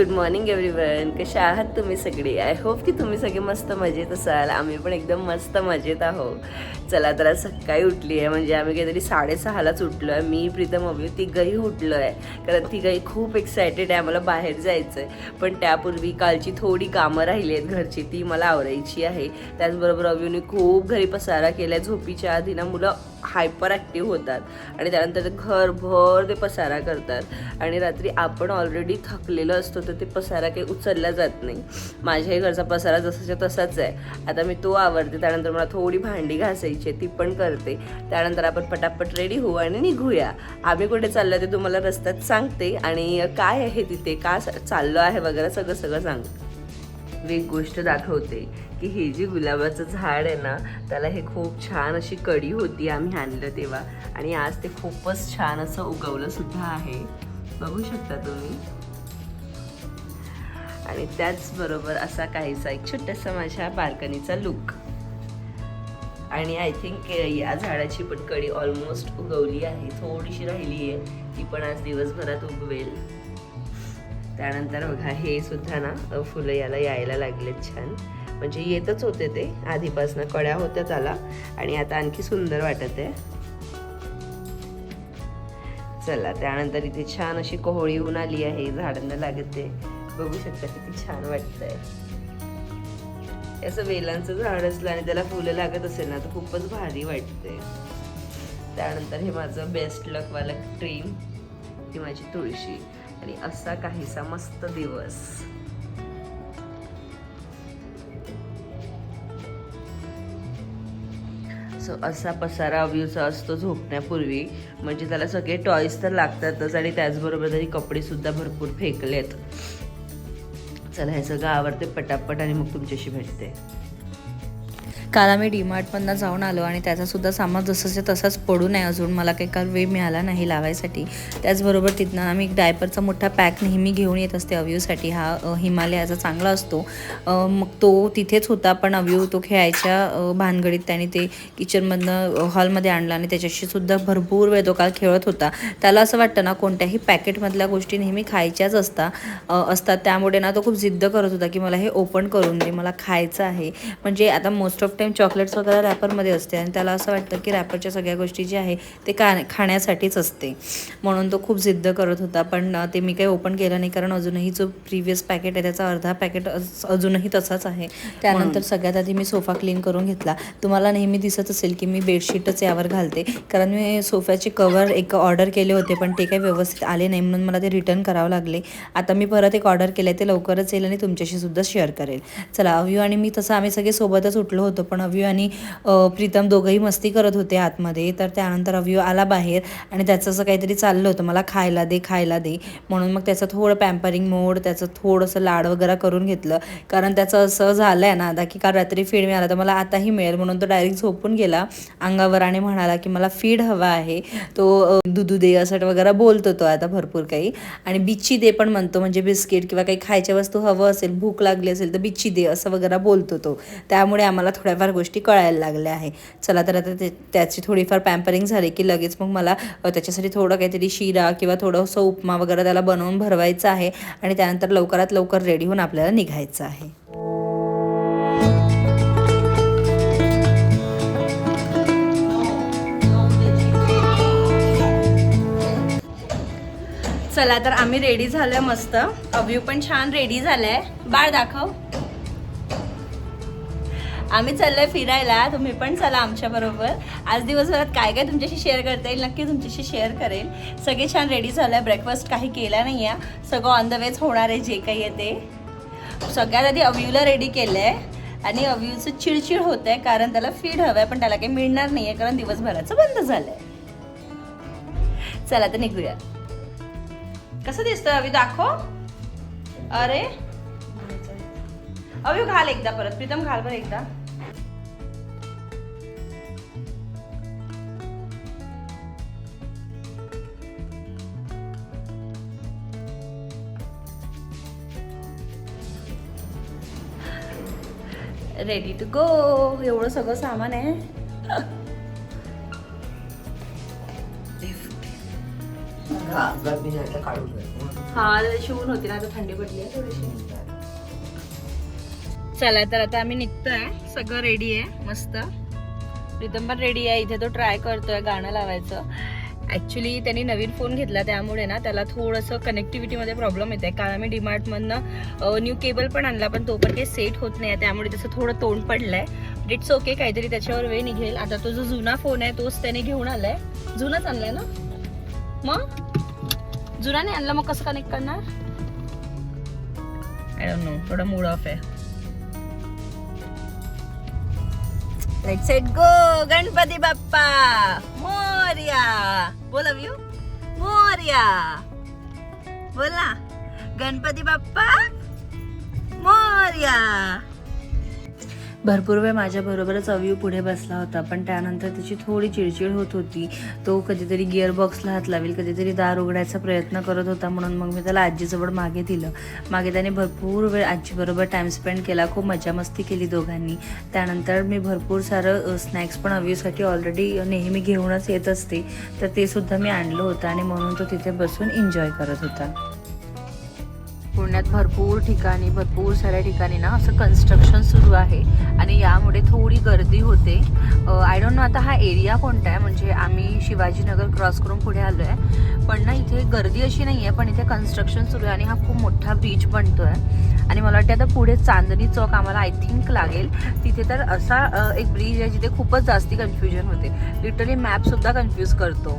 Good morning everyone. कशा आहात तुम्ही सगळे? आय होप की तुम्ही सगळे मस्त मजेत असाल. आम्ही पण एकदम मस्त मजेत आहोत. चला तर आज सकाळी उठली आहे, म्हणजे आम्ही काहीतरी 6:30लाच उठलो आहे. मी प्रीतम अभि तिघंही उठलो आहे, कारण तिघंही खूप एक्सायटेड आहे. आम्हाला बाहेर जायचं आहे, पण त्यापूर्वी कालची थोडी कामं राहिली आहेत घरची, ती मला आवरायची आहे. त्याचबरोबर अभिने खूप घरी पसारा केला. झोपीच्या आधी ना मुलं हायपर ॲक्टिव्ह होतात आणि त्यानंतर घरभर ते पसारा करतात आणि रात्री आपण ऑलरेडी थकलेलो असतो, तर ते पसारा काही उचलला जात नाही. माझ्याही घरचा पसारा जसाच्या तसाच आहे. आता मी तो आवरते, त्यानंतर मला थोडी भांडी घासायची ती पण करते. त्यानंतर आपण पटापट रेडी होऊ आणि निघूया. आम्ही कुठे चाललो ते तुम्हाला रस्त्यात सांगते, आणि काय आहे तिथे, का चाललो आहे वगैरे सगळं सांगते. एक गोष्ट दाखवते की हे जे गुलाबाचं झाड आहे ना, त्याला हे खूप छान अशी कडी होती आम्ही आणलं तेव्हा, आणि आज ते खूपच छान असं उगवलं सुद्धा आहे, बघू शकता तुम्ही. आणि त्याचबरोबर असा काहीसा एक छोटासा माझ्या बाल्कनीचा लुक. आणि आय थिंक या झाडाची पण कडी ऑलमोस्ट उगवली आहे, थोडीशी राहिली आहे, ती पण आज दिवसभरात उगवेल. त्यानंतर बघा हे सुद्धा ना फुलं यायला लागलेत छान, म्हणजे येतच होते ते आधीपासून, कळ्या होत्या त्याला, आणि आता आणखी सुंदर वाटत आहे. चला त्यानंतर इथे छान अशी कोहळी होऊन आली आहे, झाडांना लागते, बघू शकता किती छान वाटतंय. असं वेलांचं झाड असलं आणि त्याला फुलं लागत असेल ना तर खूपच भारी वाटते. त्यानंतर हे माझं बेस्ट लक वाला ट्रीम, ही माझी तुळशी, आणि असा काहीसा मस्त दिवस. असा पसारा अव्यूचा असतो झोपण्यापूर्वी, म्हणजे त्याला सगळे टॉयज तर लागतातच, आणि त्याचबरोबर तरी कपडे सुद्धा भरपूर फेकलेत. चला हे सगळं आवरते पटापट आणि मग तुमच्याशी भेटते. काल आम्ही डीमार्टमधनं जाऊन आलो आणि त्याचासुद्धा सामान जसंच्या तसाच पडून आहे. अजून मला काही काल वेळ मिळाला नाही लावायसाठी. त्याचबरोबर तिथनं आम्ही एक डायपरचा मोठा पॅक नेहमी घेऊन येत असते अव्यूसाठी. हा हिमालयाचा चांगला असतो. मग तो तिथेच होता, पण अव्यू तो खेळायच्या भानगडीत त्याने ते किचनमधनं हॉलमध्ये आणला आणि त्याच्याशी सुद्धा भरपूर वेळ तो काल खेळत होता. त्याला असं वाटतं ना कोणत्याही पॅकेटमधल्या गोष्टी नेहमी खायच्याच असतात. त्यामुळे ना तो खूप जिद्द करत होता की मला हे ओपन करून दे, मला खायचं आहे. म्हणजे आता मोस्ट ऑफ टाईम चॉकलेट्स वगैरे रॅपरमध्ये असते आणि त्याला असं वाटतं की रॅपरच्या सगळ्या गोष्टी जे आहे ते खाण्यासाठीच असते, म्हणून तो खूप जिद्द करत होता. पण ते मी काही ओपन केलं नाही, कारण अजूनही जो प्रिव्हियस पॅकेट आहे त्याचा अर्धा पॅकेट अजूनही तसाच आहे. त्यानंतर सगळ्यात आधी मी सोफा क्लीन करून घेतला. तुम्हाला नेहमी दिसत असेल की मी बेडशीटच यावर घालते, कारण मी सोफ्याचे कवर एक ऑर्डर केले होते, पण ते काही व्यवस्थित आले नाही, म्हणून मला ते रिटर्न करावं लागले. आता मी परत एक ऑर्डर केलं आहे, ते लवकरच येईल आणि तुमच्याशी सुद्धा शेअर करेल. चला अव्यू आणि मी तसं आम्ही सगळे सोबतच उठलो होतो, पण अव्यू आणि प्रीतम दोघंही मस्ती करत होते आतमध्ये. तर त्यानंतर अव्यू आला बाहेर आणि त्याचं असं काहीतरी चाललं होतं, मला खायला दे, म्हणून मग त्याचं थोडं पॅम्परिंग मोड, त्याचं थोडंसं लाड वगैरे करून घेतलं, कारण त्याचं असं झालं आहे ना आता की काल रात्री फीड मिळाला तर मला आताही मिळेल, म्हणून तो डायरेक्ट झोपून गेला अंगावर आणि म्हणाला की मला फीड हवा आहे. तो दुधू दे असं वगैरे बोलतो तो आता भरपूर काही, आणि बिच्ची दे पण म्हणतो, म्हणजे बिस्किट किंवा काही खायच्या वस्तू हवं असेल, भूक लागली असेल तर बिच्ची दे असं वगैरे बोलतो तो. त्यामुळे आम्हाला थोड्याफार गोष्टी कळायला लागल्या आहे. चला तर आता त्याची थोडीफार पॅम्परिंग झाली की लगेच मग मला त्याच्यासाठी थोडं काहीतरी शिरा किंवा थोडंसं उपमा वगैरे त्याला बनवून भरवायचं आहे, आणि त्यानंतर लवकरात लवकर रेडी होऊन आपल्याला निघायचं आहे. चला तर आम्ही रेडी झालोय मस्त. अव्यू पण छान रेडी झालाय. बाळ दाखव. आम्ही चाललोय फिरायला, तुम्ही पण चला आमच्या बरोबर. आज दिवसभरात काय काय तुमच्याशी शेअर करता येईल नक्की तुमच्याशी शेअर करेल. सगळे छान रेडी झालंय. ब्रेकफास्ट काही केला नाही आहे, सगळं ऑन द वेच होणार आहे जे काही आहे ते. सगळ्यात आधी अव्यूला रेडी केलंय, आणि अव्यूचं चिडचिड होत आहे कारण त्याला फीड हवं आहे, पण त्याला काही मिळणार नाही आहे कारण दिवसभराचं बंद झालंय. चला तर निघूया. कसं दिसतोय अव्यू, दाखव. अरे अव्यू घाल एकदा परत. प्रीतम घाल बरं एकदा. Ready to go. एवढं सगळं सामान आहे. काढून हा शिवून होती ना, आता थंडी पडली आहे थोडीशी. चला तर आता आम्ही निघतोय, सगळं रेडी आहे मस्त. प्रीतम पण रेडी आहे, इथे तो ट्राय करतोय गाणं लावायचं. ॲक्च्युली त्यांनी नवीन फोन घेतला त्यामुळे ना त्याला थोडंसं कनेक्टिव्हिटीमध्ये प्रॉब्लेम येत आहे. कारण आम्ही डीमार्टमधनं न्यू केबल पण आणला, पण तो पण काही सेट होत नाही आहे, त्यामुळे त्याचं थोडं तोंड पडलं आहे. इट्स ओके, काहीतरी त्याच्यावर वेळ निघेल. आता तो जो जुना फोन आहे तोच त्याने घेऊन आलाय. जुनाच आणलाय ना, मग जुना नाही आणला मग कसं कनेक्ट करणार? आय डोंट नो, थोडा मूड ऑफ आहे. Let's set go. Ganpati Bappa Morya. बोला व्यू मोरया. बोला गणपती बाप्पा मोरया. भरपूर वेळ माझ्याबरोबरच अव्यू पुढे बसला होता, पण त्यानंतर त्याची थोडी चिडचिड होत होती. तो कधीतरी गिअरबॉक्सला हात लावेल, कधीतरी दार उघडायचा प्रयत्न करत होता. म्हणून मग मी त्याला आजीजवळ मागे दिलं. मागे त्याने भरपूर वेळ आजीबरोबर टाईम स्पेंड केला, खूप मजा मस्ती केली दोघांनी. त्यानंतर मी भरपूर सारं स्नॅक्स पण अव्यूसाठी ऑलरेडी नेहमी घेऊनच येत असते, तर ते सुद्धा मी आणलं होतं आणि म्हणून तो तिथे बसून एन्जॉय करत होता. पुण्यात भरपूर ठिकाणी, भरपूर साऱ्या ठिकाणी ना असं कन्स्ट्रक्शन सुरू आहे आणि यामुळे थोडी गर्दी होते. आय डोंट नो आता हा एरिया कोणता आहे, म्हणजे आम्ही शिवाजीनगर क्रॉस करून पुढे आलो आहे, पण ना इथे गर्दी अशी नाही आहे, पण इथे कन्स्ट्रक्शन सुरू आहे आणि हा खूप मोठा ब्रिज बनतो आहे. आणि मला वाटतं आता पुढे चांदणी चौक आम्हाला आय थिंक लागेल, तिथे तर असा एक ब्रिज आहे जिथे खूपच जास्ती कन्फ्युजन होते. लिटरली मॅपसुद्धा कन्फ्यूज करतो.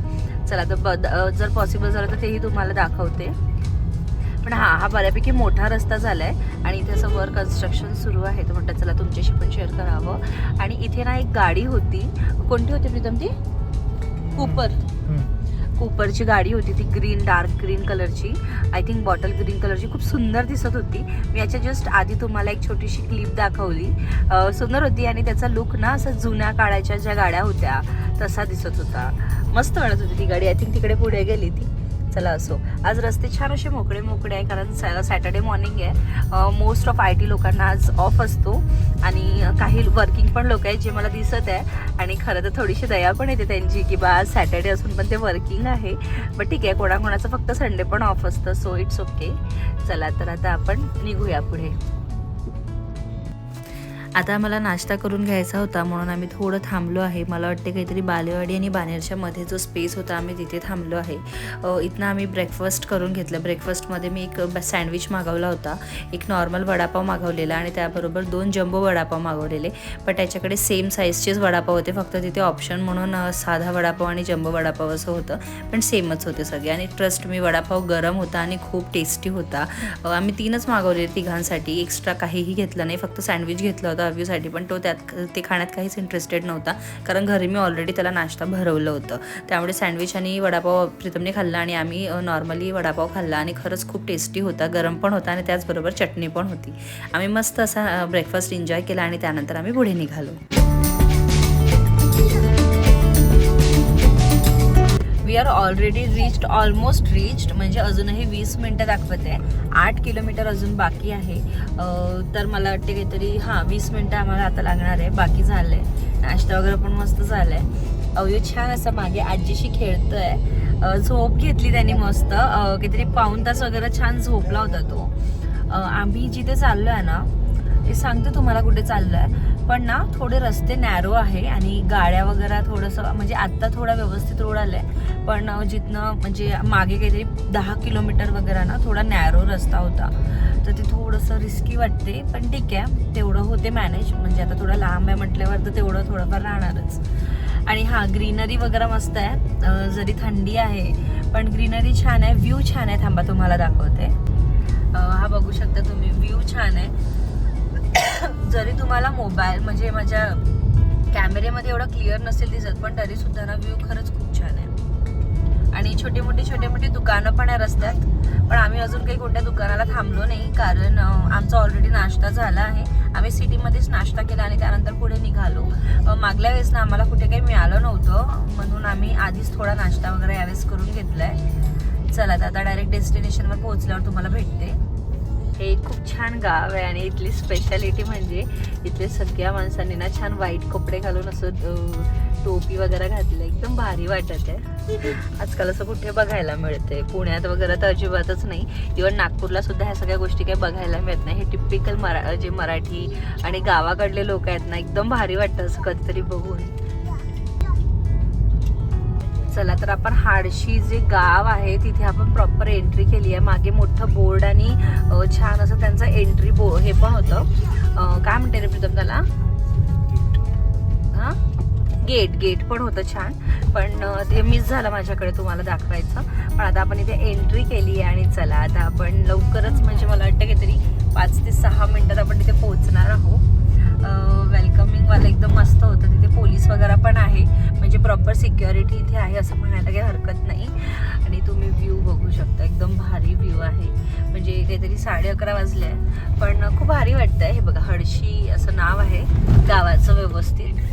चला तर जर पॉसिबल झालं तर तेही तुम्हाला दाखवते. पण हा बऱ्यापैकी मोठा रस्ता झालाय आणि इथे असं वर कन्स्ट्रक्शन सुरू आहे, तर म्हटलं चला तुमच्याशी पण शेअर करावं. आणि इथे ना एक गाडी होती, कोणती होती प्रीतम ती? कूपरची गाडी होती ती, ग्रीन, डार्क ग्रीन कलरची, आय थिंक बॉटल ग्रीन कलरची, खूप सुंदर दिसत होती. मी याच्या जस्ट आधी तुम्हाला एक छोटीशी क्लिप दाखवली, सुंदर होती आणि त्याचा लुक ना असं जुन्या काळाच्या ज्या गाड्या होत्या तसा दिसत होता. मस्त वाटत होती ती गाडी. आय थिंक तिकडे पुढे गेली ती. चला असो, आज रस्ते छान असे मोकळे मोकळे आहे, कारण सॅटर्डे मॉर्निंग आहे. मोस्ट ऑफ IT लोकांना आज ऑफ असतो आणि काही वर्किंग पण लोक आहेत जे मला दिसत आहे. आणि खरं तर थोडीशी दया पण येते त्यांची की बा आज सॅटर्डे असून पण ते वर्किंग आहे. बट ठीक आहे, कोणाकोणाचं फक्त संडे पण ऑफ असतं, सो इट्स ओके. चला तर आता आपण निघूया पुढे. आता मला नाश्ता करून घ्यायचा होता, म्हणून आम्ही थोडं थांबलो आहे. मला वाटते काहीतरी बालेवाडी आणि बानेरच्या मध्ये जो स्पेस होता आम्ही तिथे थांबलो आहे. इथनं आम्ही ब्रेकफास्ट करून घेतलं. ब्रेकफास्टमध्ये मी एक सँडविच मागवला होता, एक नॉर्मल वडापाव मागवलेला आणि त्याबरोबर 2 जम्बो वडापाव मागवलेले. पण त्याच्याकडे सेम साईजचेच वडापाव होते, फक्त तिथे ऑप्शन म्हणून साधा वडापाव आणि जम्बो वडापाव असं होतं, पण सेमच होते सगळे. आणि ट्रस्ट मी, वडापाव गरम होता आणि खूप टेस्टी होता. आम्ही 3च मागवले तिघांसाठी, एक्स्ट्रा काहीही घेतलं नाही, फक्त सँडविच घेतला होता अव्यूसाठी. पण तो ते खाण्यात काहीच इंटरेस्टेड नव्हता, कारण घरी मी ऑलरेडी त्याला नाश्ता भरवलं होतं. त्यामुळे सँडविच आणि वडापाव प्रीतमने खाल्ला आणि आम्ही नॉर्मली वडापाव खाल्ला आणि खरंच खूप टेस्टी होता, गरम पण होता आणि त्याचबरोबर चटणी पण होती. आम्ही मस्त असा ब्रेकफास्ट एन्जॉय केला आणि त्यानंतर आम्ही पुढे निघालो. We are already almost reached, म्हणजे अजूनही 20 मिनटं दाखवते. 8 किलोमीटर अजून बाकी आहे. तर मला वाटते काहीतरी 20 मिनटं आम्हाला आता लागणार आहे. बाकी झालं आहे, नाश्ता वगैरे पण मस्त झाला आहे. अवयव छान असं मागे आजीशी खेळतोय. झोप घेतली त्यांनी मस्त, काहीतरी पाऊण तास वगैरे छान झोपला होता तो. आम्ही जिथे चाललो आहे ना, ते सांगते तुम्हाला कुठे चाललो आहे, पण ना थोडे रस्ते नॅरो आहे आणि गाड्या वगैरे थोडंसं, म्हणजे आत्ता थोडा व्यवस्थित रोड आला आहे, पण जिथनं म्हणजे मागे काहीतरी 10 किलोमीटर वगैरे ना थोडा नॅरो रस्ता होता, तर ते थोडंसं रिस्की वाटते. पण ठीक आहे, तेवढं होते मॅनेज, म्हणजे आता थोडं लांब आहे म्हटल्यावर तर तेवढं थोडंफार राहणारच. आणि ग्रीनरी वगैरे मस्त आहे, जरी थंडी आहे पण ग्रीनरी छान आहे, व्ह्यू छान आहे. थांबा तुम्हाला दाखवते. हा बघू शकता तुम्ही, व्ह्यू छान आहे. जरी तुम्हाला मोबाईल म्हणजे माझ्या कॅमेरेमध्ये एवढं क्लिअर नसेल दिसत, पण तरी सुद्धा ना व्ह्यू खरंच खूप छान आहे. आणि छोटे मोठे दुकानं पण आहे रस्त्यात, पण आम्ही अजून काही कोणत्या दुकानाला थांबलो नाही, कारण आमचा ऑलरेडी नाश्ता झाला आहे. आम्ही सिटीमध्येच नाश्ता केला आणि त्यानंतर पुढे निघालो. मागल्या वेळेस ना आम्हाला कुठे काही मिळालं नव्हतं, म्हणून आम्ही आधीच थोडा नाश्ता वगैरे यावेळेस करून घेतलाय. चला आता डायरेक्ट डेस्टिनेशनवर पोहोचल्यावर तुम्हाला भेटते. हे खूप छान गाव आहे आणि इथली स्पेशालिटी म्हणजे इथले सगळ्या माणसांनी ना छान व्हाईट कपडे घालून असं टोपी वगैरे घातलं, एकदम भारी वाटत आहे. आजकाल असं कुठे बघायला मिळते, पुण्यात वगैरे तर अजिबातच नाही. इव्हन नागपूरला सुद्धा ह्या सगळ्या गोष्टी काही बघायला मिळत नाही. हे टिपिकल जे मराठी आणि गावाकडले लोक आहेत ना, एकदम भारी वाटतं असं कधीतरी बघून. चला तर आपण हाडशी जे गाव आहे तिथे आपण प्रॉपर एंट्री केली आहे. मागे मोठं बोर्ड आणि छान असं त्यांचं एंट्री हे पण होतं. काय म्हणते रे प्रीतम त्याला? हां, गेट पण होतं छान, पण ते मिस झालं माझ्याकडे तुम्हाला दाखवायचं. पण आता आपण इथे एंट्री केली आहे आणि चला आता आपण लवकरच, म्हणजे मला वाटतं काहीतरी 5 ते 6 मिनिटात आपण तिथे पोहोचणार आहोत. वेलकमिंगवाला एकदम मस्त होतं. तिथे पोलीस वगैरे पण आहे, म्हणजे प्रॉपर सिक्युरिटी इथे आहे असं म्हणायला काही हरकत नाही. आणि तुम्ही व्ह्यू बघू शकता, एकदम भारी व्ह्यू आहे. म्हणजे काहीतरी 11:30 वाजले, पण खूप भारी वाटतं आहे. हे बघा, हडशी असं नाव आहे गावाचं व्यवस्थित.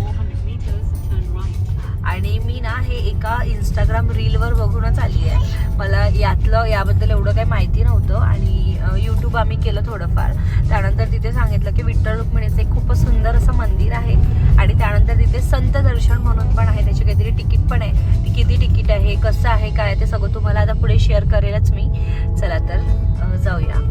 आणि मी ना हे एका इंस्टाग्राम रीलवर बघूनच आली आहे. मला याबद्दल एवढं काही माहिती नव्हतं आणि यूट्यूब आम्ही केलं थोडंफार. त्यानंतर तिथे सांगितलं की विठ्ठल रुक्मिणीचं एक खूपच सुंदर असं मंदिर आहे आणि त्यानंतर तिथे संत दर्शन म्हणून पण आहे. त्याची काहीतरी तिकीट पण आहे. किती तिकीट आहे, कसं आहे, काय ते सगळं तुम्हाला आता पुढे शेअर करेलच मी. चला तर जाऊया.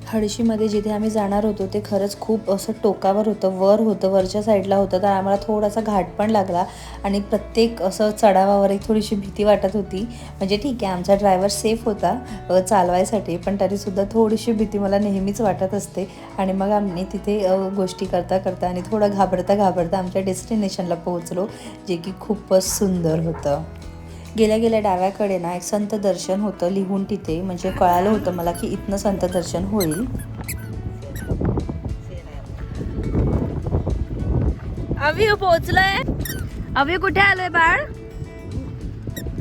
हडशीमध्ये जिथे आम्ही जाणार होतो ते खरंच खूप असं टोकावर होतं, वरच्या साईडला होतं. तर आम्हाला थोडासा घाट पण लागला आणि प्रत्येक असं चढावावर एक थोडीशी भीती वाटत होती. म्हणजे ठीक आहे, आमचा ड्रायव्हर सेफ होता चालवायसाठी, पण तरीसुद्धा थोडीशी भीती मला नेहमीच वाटत असते. आणि मग आम्ही तिथे गोष्टी करता आणि थोडं घाबरता आमच्या डेस्टिनेशनला पोहोचलो, जे की खूपच सुंदर होतं. गेल्या डाव्याकडे ना एक संत दर्शन होतं लिहून तिथे, म्हणजे कळालं होतं मला की इथनं संत दर्शन होईल. अभि पोहोचलोय. अभि कुठे आलोय बाळ?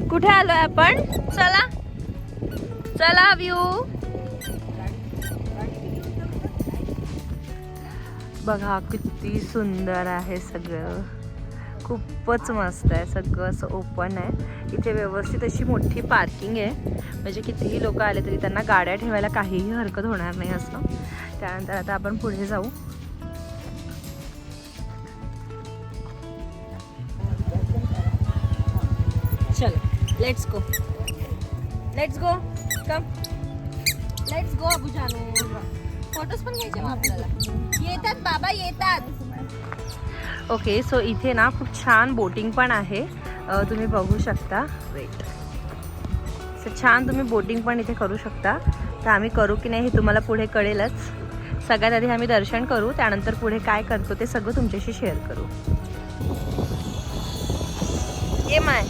कुठे आलोय आपण? चला अभि. बघा किती सुंदर आहे सगळं, खूपच मस्त आहे. सगळं असं ओपन आहे. इथे व्यवस्थित अशी मोठी पार्किंग आहे, म्हणजे कितीही लोक आले तरी त्यांना गाड्या ठेवायला काहीही हरकत होणार नाही असं. त्यानंतर आता आपण पुढे जाऊ. चलो let's go come, let's go Abu जानू. फोटोज पण घ्यायचे आपल्याला. येतात बाबा, येतात. ओके, सो इथे ना खूप छान बोटिंग पण आहे, तुम्ही बघू शकता. वेट, सो छान तुम्ही बोटिंग पण इथे करू शकता. तर आम्ही करू की नाही हे तुम्हाला पुढे कळेलच. सगळ्यात आधी आम्ही दर्शन करू, त्यानंतर पुढे काय करतो ते सगळं तुमच्याशी शेअर करू. ये माय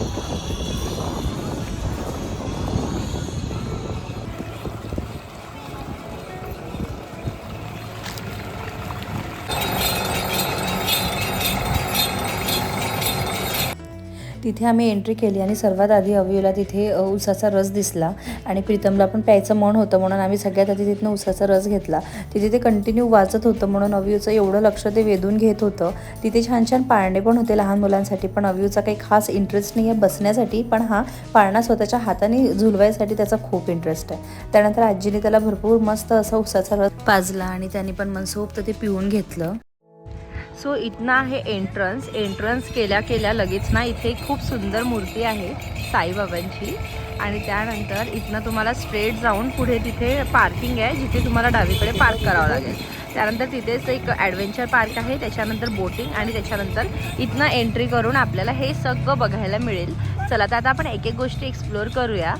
तिथे आम्ही एंट्री केली आणि सर्वात आधी अव्यूला तिथे उसाचा रस दिसला आणि प्रीतमला पण प्यायचं मन होतं, म्हणून आम्ही सगळ्यात आधी तिथनं उसाचा रस घेतला. तिथे ते कंटिन्यू वाजत होतं, म्हणून अव्यूचं एवढं लक्ष ते वेधून घेत होतं. तिथे छान छान पाळणे पण होते लहान मुलांसाठी, पण अव्यूचा काही खास इंटरेस्ट नाही आहे बसण्यासाठी, पण हा पाळणा स्वतःच्या हाताने झुलवायसाठी त्याचा खूप इंटरेस्ट आहे. त्यानंतर आजीने त्याला भरपूर मस्त असा उसाचा रस पाजला आणि त्याने पण मनसोक्त ते पिऊन घेतलं. सो इथनं आहे एंट्रन्स केल्या लगेच ना इथे खूप सुंदर मूर्ती आहे साईबाबांची. आणि त्यानंतर इथनं तुम्हाला स्ट्रेट जाऊन पुढे तिथे पार्किंग आहे, जिथे तुम्हाला डावीकडे पार्क करावं लागेल. त्यानंतर तिथेच एक ॲडव्हेंचर पार्क आहे, त्याच्यानंतर बोटिंग आणि त्याच्यानंतर इथनं एंट्री करून आपल्याला हे सगळं बघायला मिळेल. चला तर आता आपण एक एक गोष्टी एक्सप्लोअर करूया.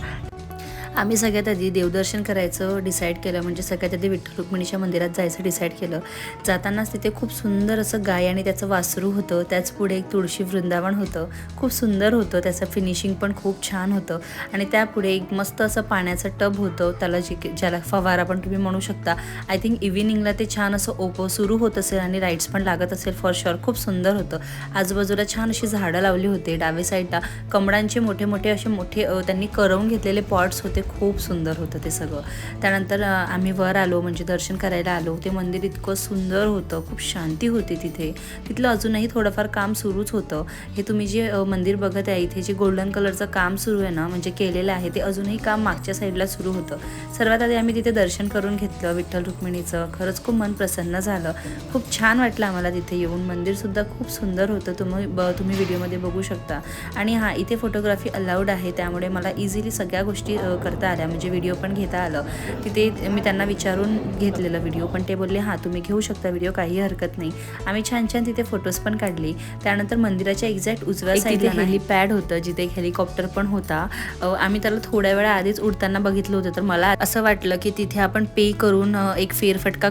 आम्ही सगळ्यात आधी देवदर्शन करायचं डिसाईड केलं, म्हणजे सगळ्यात आधी विठ्ठल रुक्मिणीच्या मंदिरात जायचं डिसाईड केलं. जातानाच तिथे खूप सुंदर असं गाय आणि त्याचं वासरू होतं, त्याच पुढे एक तुळशी वृंदावन होतं, खूप सुंदर होतं. त्याचं फिनिशिंग पण खूप छान होतं. आणि त्यापुढे एक मस्त असं पाण्याचं टब होतं, त्याला ज्याला फवारा पण तुम्ही म्हणू शकता. आय थिंक इव्हिनिंगला ते छान असं सुरू होत असेल आणि राईड्स पण लागत असेल फॉर शुअर. खूप सुंदर होतं. आजूबाजूला छान अशी झाडं लावली होती. डावे साईडला कमळांचे मोठे असे त्यांनी करवून घेतलेले पॉट्स होते, ते खूप सुंदर होतं ते सगळं. त्यानंतर आम्ही वर आलो, म्हणजे दर्शन करायला आलो. ते मंदिर इतकं सुंदर होतं, खूप शांती होती तिथे. तिथलं अजूनही थोडंफार काम सुरूच होतं. हे तुम्ही जे मंदिर बघत आहे इथे जे गोल्डन कलरचं काम सुरू आहे ना, म्हणजे केलेलं आहे, ते अजूनही काम मागच्या साईडला सुरू होतं. सर्वात आधी आम्ही तिथे दर्शन करून घेतलं विठ्ठल रुक्मिणीचं. खरंच खूप मन प्रसन्न झालं, खूप छान वाटलं आम्हाला तिथे येऊन. मंदिरसुद्धा खूप सुंदर होतं, तुम्ही व्हिडिओमध्ये बघू शकता. आणि हां, इथे फोटोग्राफी अलाउड आहे, त्यामुळे मला इझिली सगळ्या गोष्टी करता आल्या, म्हणजे व्हिडिओ पण घेता आलं. तिथे मी त्यांना विचारून घेतलेलं व्हिडिओ, पण ते बोलले हां तुम्ही घेऊ शकता व्हिडिओ, काही हरकत नाही. आम्ही छान छान तिथे फोटोज पण काढले. त्यानंतर मंदिराच्या एक्झॅक्ट उजव्या साईडला हेलिपॅड होतं, जिथे एक हेलिकॉप्टर पण होता. आम्ही त्याला थोड्या वेळा आधीच उडताना बघितलं होतं, तर मला असं वाटलं की तिथे आपण पे करून एक फेरफटका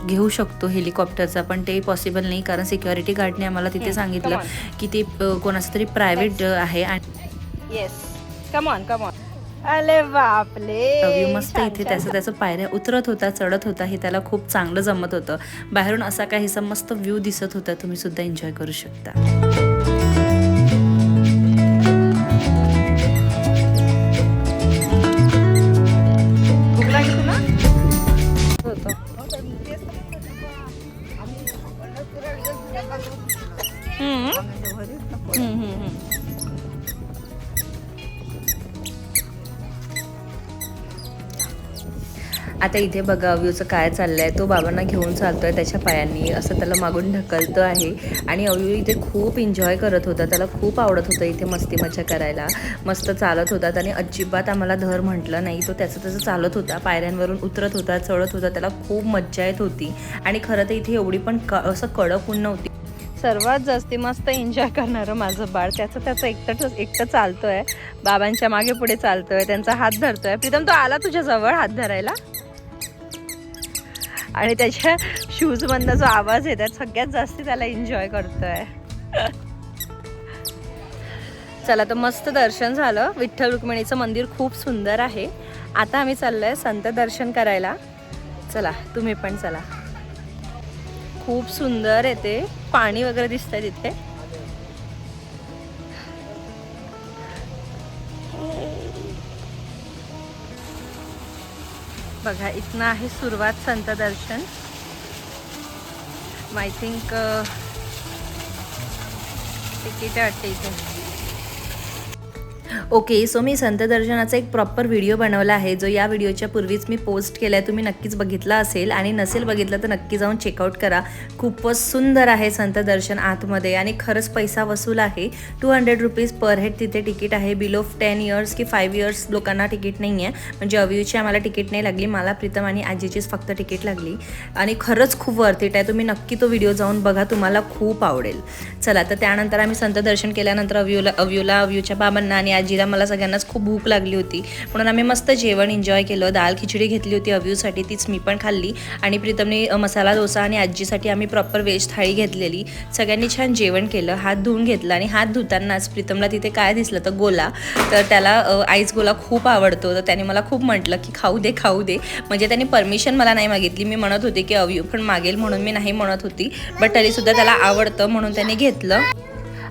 घेऊ शकतो हेलिकॉप्टरचा, पण ते पॉसिबल नाही, कारण सिक्युरिटी गार्डने आम्हाला तिथे सांगितलं की ते कोणाचं तरी प्रायव्हेट आहे. आणि yes, come on come on. अरे बापले, मस्त इथे त्याचं पायऱ्या उतरत होता, चढत होता, हे त्याला खूप चांगलं जमत होतं. बाहेरून असा काहीसा मस्त व्ह्यू दिसत होता, तुम्ही सुद्धा एन्जॉय करू शकता. आता इथे बघा अव्यूचं काय चाललंय, तो बाबांना घेऊन चालतोय त्याच्या पायांनी, असं त्याला मागून ढकलतो आहे. आणि अव्यू इथे खूप एन्जॉय करत होता, त्याला खूप आवडत होतं इथे मस्ती मजा करायला. मस्त चालत होता, त्याने अजिबात आम्हाला धर म्हटलं नाही, तो त्याचं चालत होता, पायऱ्यांवरून उतरत होता, चढत होता, त्याला खूप मज्जा येत होती. आणि खरं तर इथे एवढी पण असं कडक ऊन नव्हती. सर्वात जास्ती मस्त एन्जॉय करणारं माझं बाळ त्याचं एकटं चालतोय, बाबांच्या मागे पुढे चालतोय, त्यांचा हात धरतोय. प्रीतम तो आला तुझ्या जवळ हात धरायला, आणि त्याच्या शूज मधनं जो आवाज आहे त्यात सगळ्यात जास्ती त्याला एन्जॉय करतोय. चला, तर मस्त दर्शन झालं. विठ्ठल रुक्मिणीचं मंदिर खूप सुंदर आहे. आता आम्ही चाललोय संत दर्शन करायला. चला, तुम्ही पण चला. खूप सुंदर आहे ते, पाणी वगैरे दिसतंय तिथे. बघा, इथनं आहे सुरुवात संत दर्शन. आय थिंक तिकीट वाटते इथे. ओके, सो मी संत दर्शनाचा एक प्रॉपर व्हिडिओ बनवला आहे, जो या व्हिडिओच्या पूर्वीच मी पोस्ट केला आहे. तुम्ही नक्कीच बघितला असेल, आणि नसेल बघितलं तर नक्की जाऊन चेकआउट करा. खूपच सुंदर आहे संत दर्शन आतमध्ये, आणि खरंच पैसा वसूल आहे. 200 रुपीज पर हेड तिथे तिकीट आहे. बिलो 10 इयर्स की 5 इयर्स लोकांना तिकीट नाही आहे, म्हणजे अव्यूची आम्हाला तिकीट नाही लागली, मला प्रीतम आणि आजीचीच फक्त तिकीट लागली. आणि खरंच खूप वर्थ इट आहे. तुम्ही नक्की तो व्हिडिओ जाऊन बघा, तुम्हाला खूप आवडेल. चला, तर त्यानंतर आम्ही संत दर्शन केल्यानंतर अव्यूच्या बाबांना आणि आजीला, मला सगळ्यांनाच खूप भूक लागली होती, म्हणून आम्ही मस्त जेवण एन्जॉय केलं. दाल खिचडी घेतली होती अव्यूसाठी, तीच मी पण खाल्ली. आणि प्रीतमने मसाला डोसा, आणि आजीसाठी आम्ही प्रॉपर व्हेज थाळी घेतलेली. सगळ्यांनी छान जेवण केलं, हात धुवून घेतला. आणि हात धुतानाच प्रीतमला तिथे काय दिसलं तर गोला, तर त्याला आईस गोला खूप आवडतो, तर त्याने मला खूप म्हटलं की खाऊ दे. म्हणजे त्याने परमिशन मला नाही मागितली. मी म्हणत होते की अव्यू पण मागेल, म्हणून मी नाही म्हणत होती, बट तरीसुद्धा त्याला आवडतं म्हणून त्याने घेतलं.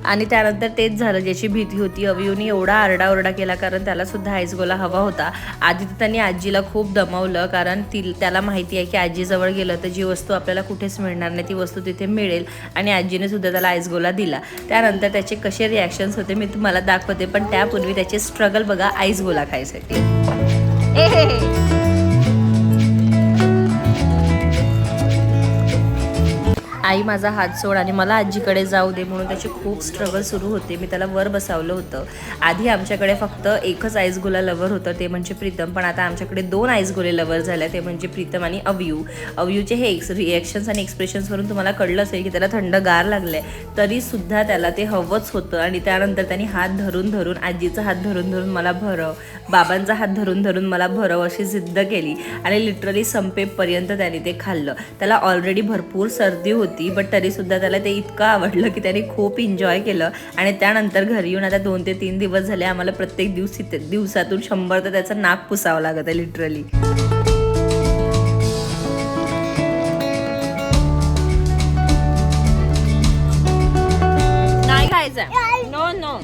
आणि त्यानंतर तेच झालं ज्याची भीती होती. अव्यूनी एवढा आरडाओरडा केला, कारण त्याला सुद्धा आईसगोला हवा होता. आधी तर त्यांनी आजीला खूप दमवलं, कारण त्याला माहिती आहे की आजीजवळ गेलं तर जी वस्तू आपल्याला कुठेच मिळणार नाही, ती वस्तू तिथे मिळेल. आणि आजीने सुद्धा त्याला आईसगोला दिला. त्यानंतर त्याचे कसे रिॲक्शन्स होते मी तुम्हाला दाखवते, पण त्यापूर्वी त्याचे स्ट्रगल बघा आईसगोला खायसाठी. आई माझा हात सोड आणि मला आजीकडे जाऊ दे, म्हणून त्याची खूप स्ट्रगल सुरू होते. मी त्याला वर बसावलं होतं. आधी आमच्याकडे फक्त एकच आईसगोला लवर होतं, ते म्हणजे प्रीतम, पण आता आमच्याकडे 2 आईसगोले लवर झाले, ते म्हणजे प्रीतम आणि अव्यूचे हे रिॲक्शन्स आणि एक्सप्रेशन्सवरून तुम्हाला कळलं असेल की त्याला थंडगार लागलं आहे, तरीसुद्धा त्याला ते हवंच होतं. आणि त्यानंतर त्यांनी हात धरून आजीचा हात धरून मला भरव, बाबांचा हात धरून मला भरव अशी जिद्द केली. आणि लिटरली संपेपर्यंत त्याने ते खाल्लं. त्याला ऑलरेडी भरपूर सर्दी होती, बट तरीसुद्धा त्याला ते इतकं आवडलं की त्याने खूप एन्जॉय केलं. आणि त्यानंतर घरी येऊन आता 2 ते 3 दिवस झाले आम्हाला प्रत्येक दिवसातून 100 तर त्याचं नाक पुसावं लागत आहे लिटरली. नाही खायचं, नो नो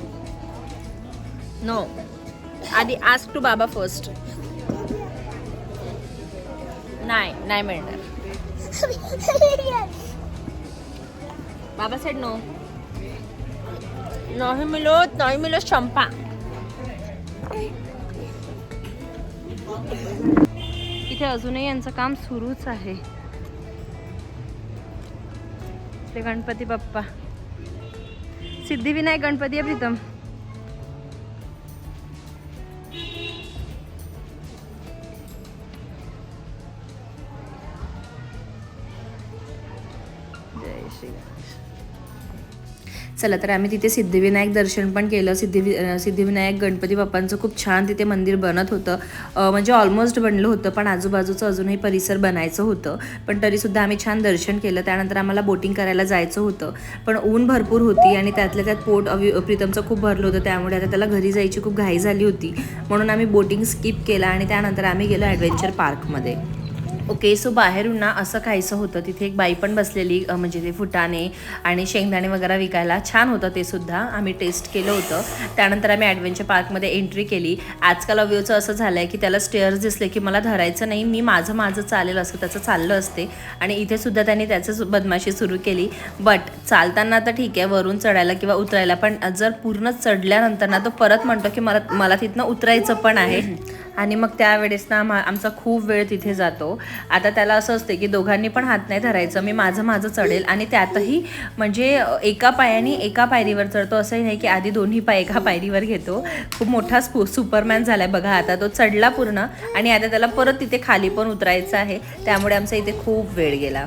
नो. आधी आस्क टू बाबा फर्स्ट. नाही मिळणार. बाबा सेड नो. नाही मिलो शंपा. इथे अजूनही यांचं काम सुरूच आहे. ते गणपती बाप्पा, सिद्धिविनायक गणपती आहे प्रीतम. जय श्री गणेश. चला तर आम्ही तिथे सिद्धिविनायक दर्शन पण केलं. सिद्धिविनायक गणपती बाप्पांचं खूप छान तिथे मंदिर बनत होतं. म्हणजे ऑलमोस्ट बनलं होतं, पण आजूबाजूचं अजूनही परिसर बनायचं होतं. पण तरीसुद्धा आम्ही छान दर्शन केलं. त्यानंतर आम्हाला बोटिंग करायला जायचं होतं, पण ऊन भरपूर होती आणि त्यातल्या त्यात पोट प्रीतमचं खूप भरलं होतं. त्यामुळे आता त्याला घरी जायची खूप घाई झाली होती, म्हणून आम्ही बोटिंग स्किप केला आणि त्यानंतर आम्ही गेलो ॲडव्हेंचर पार्कमध्ये. ओके, सो बाहेरून ना असं खायचं होतं. तिथे एक बाई पण बसलेली, म्हणजे ते फुटाणे आणि शेंगदाणे वगैरे विकायला. छान होतं ते सुद्धा, आम्ही टेस्ट केलं होतं. त्यानंतर आम्ही ॲडव्हेंचर पार्कमध्ये एंट्री केली. आजकाल अव्यूचं असं झालं आहे की त्याला स्टेअर्स दिसले की मला धरायचं नाही, मी माझं चालेल असं त्याचं चाललं असते. आणि इथे सुद्धा त्यांनी त्याचं बदमाशी सुरू केली. बट चालताना तर ठीक आहे, वरून चढायला किंवा उतरायला, पण जर पूर्ण चढल्यानंतर ना तो परत म्हणतो की मला तिथनं उतरायचं पण आहे. आणि मग त्यावेळेस ना आमचा खूप वेळ तिथे जातो. आता त्याला असं असते की दोघांनी पण हात नाही धरायचं, मी माझं चढेल. आणि त्यातही म्हणजे एका पायाने एका पायरीवर चढतो, असंही नाही की आधी दोन्ही पाय एका पायरीवर घेतो. खूप मोठा सुपरमॅन झालाय बघा. आता तो चढला पूर्ण आणि आता त्याला परत तिथे खाली पण उतरायचं आहे. त्यामुळे आमचा इथे खूप वेळ गेला.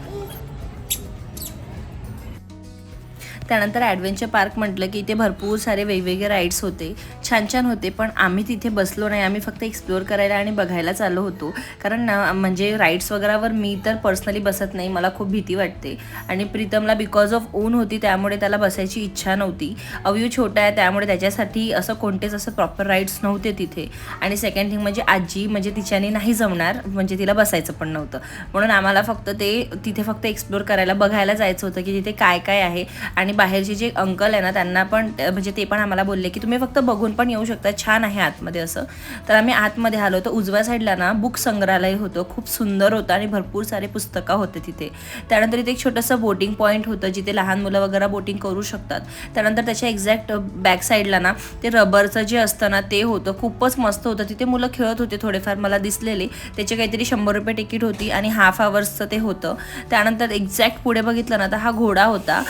त्यानंतर ॲडव्हेंचर पार्क म्हटलं की इथे भरपूर सारे वेगवेगळे राईड्स होते, छान होते. पण आम्ही तिथे बसलो नाही, आम्ही फक्त एक्सप्लोअर करायला आणि बघायला चाललो होतो. कारण म्हणजे राईड्स वगैरेवर मी तर पर्सनली बसत नाही, मला खूप भीती वाटते. आणि प्रीतमला बिकॉज ऑफ ऊन होती त्यामुळे त्याला बसायची इच्छा नव्हती. अव्यू छोटा आहे त्यामुळे त्याच्यासाठी असं कोणतेच असं प्रॉपर राईड्स नव्हते तिथे. आणि सेकंड थिंग म्हणजे आजी, म्हणजे तिच्याने नाही जमणार, म्हणजे तिला बसायचं पण नव्हतं. म्हणून आम्हाला फक्त तिथे फक्त एक्सप्लोअर करायला बघायला जायचं होतं की तिथे काय काय आहे. आणि बाहेरचे जे अंकल आहे ना त्यांना पण म्हणजे ते पण आम्हाला बोलले की तुम्ही फक्त बघून पण येऊ शकता, छान आहे आतमध्ये असं. तर आम्ही आतमध्ये आलो. तर उजव्या साईडला ना बुक संग्रहालय होतं, खूप सुंदर होतं आणि भरपूर सारे पुस्तकं होते तिथे. त्यानंतर इथे एक छोटंसं बोटिंग पॉईंट होतं जिथे लहान मुलं वगैरे बोटिंग करू शकतात. त्यानंतर त्याच्या एक्झॅक्ट बॅक साईडला ना ते रबरचं जे असतं ना ते होतं, खूपच मस्त होतं. तिथे मुलं खेळत होते थोडेफार मला दिसलेले. त्याचे काहीतरी 100 रुपये तिकीट होती आणि हाफ आवर्सचं ते होतं. त्यानंतर एक्झॅक्ट पुढे बघितलं ना तर हा घोडा होता.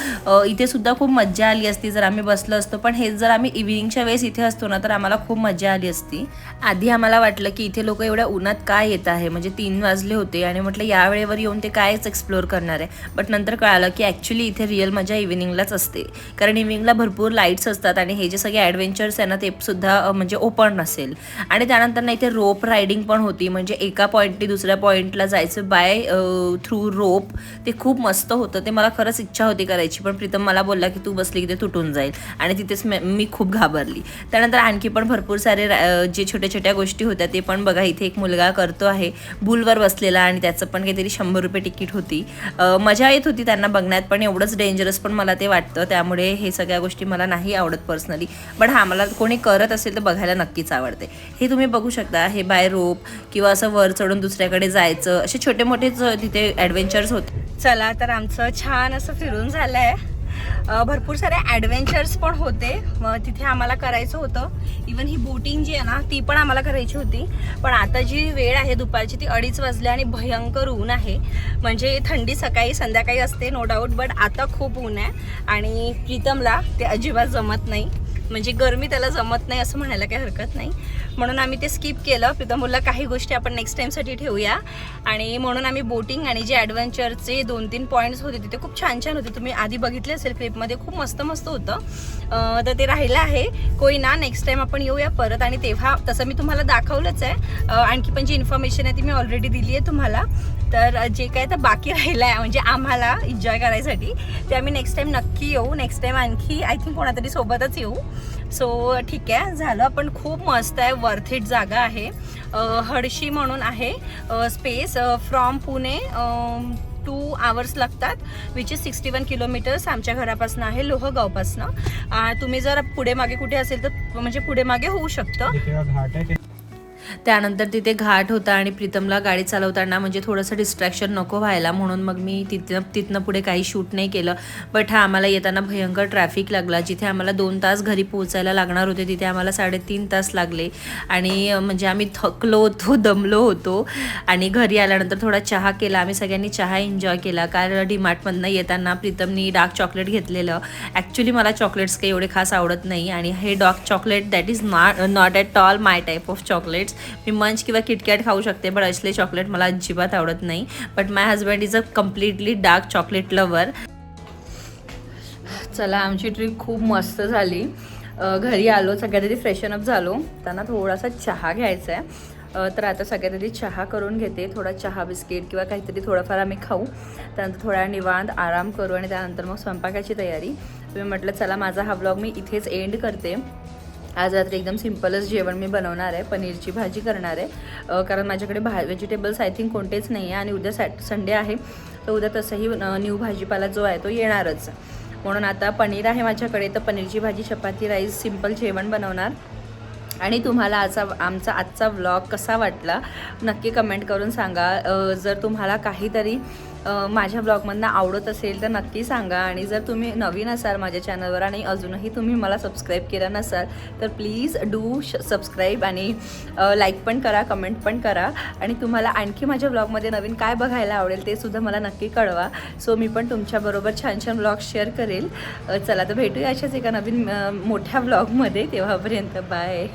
इथे सुद्धा खूप मज्जा आली असती जर आम्ही बसलो असतो, पण हे जर आम्ही इव्हिनिंगच्या वेळेस इथे असतो ना तर आम्हाला खूप मज्जा आली असती. आधी आम्हाला वाटलं की इथे लोक एवढ्या उन्हात काय येत आहे, म्हणजे 3 वाजले होते आणि म्हटलं या वेळेवर येऊन ते कायच एक्सप्लोअर करणार आहे. बट नंतर कळालं की ॲक्च्युली इथे रिअल मजा इव्हिनिंगलाच असते, कारण इव्हिनिंगला भरपूर लाईट्स असतात आणि हे जे सगळे ॲडव्हेंचर्स आहे ना ते सुद्धा म्हणजे ओपन नसेल. आणि त्यानंतर ना इथे रोप रायडिंग पण होती, म्हणजे एका पॉईंटने दुसऱ्या पॉईंटला जायचं बाय थ्रू रोप. ते खूप मस्त होतं, ते मला खरंच इच्छा होती करायची, पण प्रीतम मला बोलला की तू बसली की ते तुटून जाईल आणि तिथेच मी खूप घाबरली. त्यानंतर आणखी पण भरपूर सारे जे छोट्या गोष्टी होत्या ते पण बघा. इथे एक मुलगा करतो आहे बुलवर बसलेला आणि त्याचं पण काहीतरी 100 रुपये तिकीट होती. मजा येत होती त्यांना बघण्यात, पण एवढंच डेंजरस पण मला ते वाटतं, त्यामुळे हे सगळ्या गोष्टी मला नाही आवडत पर्सनली. बट हा, मला कोणी करत असेल तर बघायला नक्कीच आवडते. हे तुम्ही बघू शकता, हे बाय रोप किंवा असं वर चढून दुसऱ्याकडे जायचं, असे छोटे मोठेच तिथे ॲडव्हेंचर्स होते. चला तर आमचं छान असं फिरून झालं आहे. भरपूर सारे ॲडव्हेंचर्स पण होते तिथे आम्हाला करायचं होतं. इवन ही बोटिंग जी आहे ना ती पण आम्हाला करायची होती. पण आता जी वेळ आहे दुपारची ती 2:30 वाजले आणि भयंकर ऊन आहे. म्हणजे थंडी सकाळी संध्याकाळी असते नो डाऊट, बट आता खूप ऊन आहे आणि प्रीतमला ते अजिबात जमत नाही, म्हणजे गरमी त्याला जमत नाही असं म्हणायला काही हरकत नाही. म्हणून आम्ही ते स्किप केलं. प्रीतम बोलला काही गोष्टी आपण नेक्स्ट टाईमसाठी ठेवूया, आणि म्हणून आम्ही बोटिंग आणि जे ॲडव्हेंचरचे 2-3 पॉईंट्स होते तिथे खूप छान होते. तुम्ही आधी बघितले असेल क्लिपमध्ये, खूप मस्त होतं. तर ते राहिलं आहे. कोई ना, नेक्स्ट टाईम आपण येऊया परत, आणि तेव्हा तसं मी तुम्हाला दाखवलंच आहे. आणखी पण जी इन्फॉर्मेशन आहे ती मी ऑलरेडी दिली आहे तुम्हाला. तर जे काय तर बाकी राहिलं आहे म्हणजे आम्हाला एन्जॉय करायसाठी, ते आम्ही नेक्स्ट टाईम नक्की येऊ. नेक्स्ट टाईम आणखी आय थिंक कोणातरी सोबतच येऊ. सो ठीक आहे, झालं. पण खूप मस्त आहे, वर्थ इट जागा आहे. हडशी म्हणून आहे स्पेस. फ्रॉम पुणे 2 आवर्स लागतात, विच इज 61 किलोमीटर्स आमच्या घरापासून आहे, लोहगावपासनं. तुम्ही जर पुढे मागे कुठे असेल तर म्हणजे पुढे मागे होऊ शकतं. त्यानंतर तिथे घाट होता आणि प्रीतमला गाडी चालवताना म्हणजे थोडंसं डिस्ट्रॅक्शन नको व्हायला म्हणून मग मी तिथनं पुढे काही शूट नाही केलं. बट हा आम्हाला येताना भयंकर ट्रॅफिक लागला. जिथे आम्हाला 2 तास घरी पोहोचायला लागणार होते तिथे आम्हाला 3.5 तास लागले आणि म्हणजे आम्ही थकलो होतो, दमलो होतो. आणि घरी आल्यानंतर थोडा चहा केला. आम्ही सगळ्यांनी चहा एन्जॉय केला. कारण डीमार्टमधनं येताना प्रीतमनी डार्क चॉकलेट घेतलेलं. ॲक्च्युली मला चॉकलेट्स काही एवढे खास आवडत नाही आणि हे dark chocolate that is not at all my type of chocolates. मी मंच किंवा किटकॅट खाऊ शकते बट असले चॉकलेट मला अजिबात आवडत नाही. But my husband is a completely dark chocolate lover. चला आमची ट्रिप खूप मस्त झाली. घरी आलो, सगळ्यात आधी फ्रेशन अप झालो. त्यांना थोडासा चहा घ्यायचा आहे. तर आता सगळ्यात आधी चहा करून घेते. थोडा चहा बिस्किट किंवा काहीतरी थोडंफार आम्ही खाऊ. त्यानंतर थोडा निवांत आराम करू आणि त्यानंतर मग स्वयंपाकाची तयारी. मी म्हटलं चला माझा हा व्लॉग मी इथेच एंड करते. आज रात्री एकदम सिम्पलच जेवण मी बनवणार आहे. पनीरची भाजी करणार आहे कारण माझ्याकडे व्हेजिटेबल्स आय थिंक कोणतेच नाही आहे आणि उद्या संडे आहे. तर उद्या तसंही न्यू भाजीपाला जो आहे तो येणारच. म्हणून आता पनीर आहे माझ्याकडे. तर पनीरची भाजी, चपाती, राईस, सिम्पल जेवण बनवणार. आणि तुम्हाला आमचा आजचा व्लॉग कसा वाटला नक्की कमेंट करून सांगा. जर तुम्हाला काहीतरी माझ्या ब्लॉगमधनं आवडत असेल तर नक्की सांगा. आणि जर तुम्ही नवीन असाल माझ्या चॅनलवर आणि अजूनही तुम्ही मला सबस्क्राईब केलं नसाल तर प्लीज डू सबस्क्राईब आणि लाईक पण करा, कमेंट पण करा. आणि तुम्हाला आणखी माझ्या ब्लॉगमध्ये नवीन काय बघायला आवडेल ते सुद्धा मला नक्की कळवा. सो मी पण तुमच्याबरोबर छान छान ब्लॉग शेअर करेल. चला तर भेटूया अशाच एका नवीन मोठ्या ब्लॉगमध्ये. तेव्हापर्यंत बाय.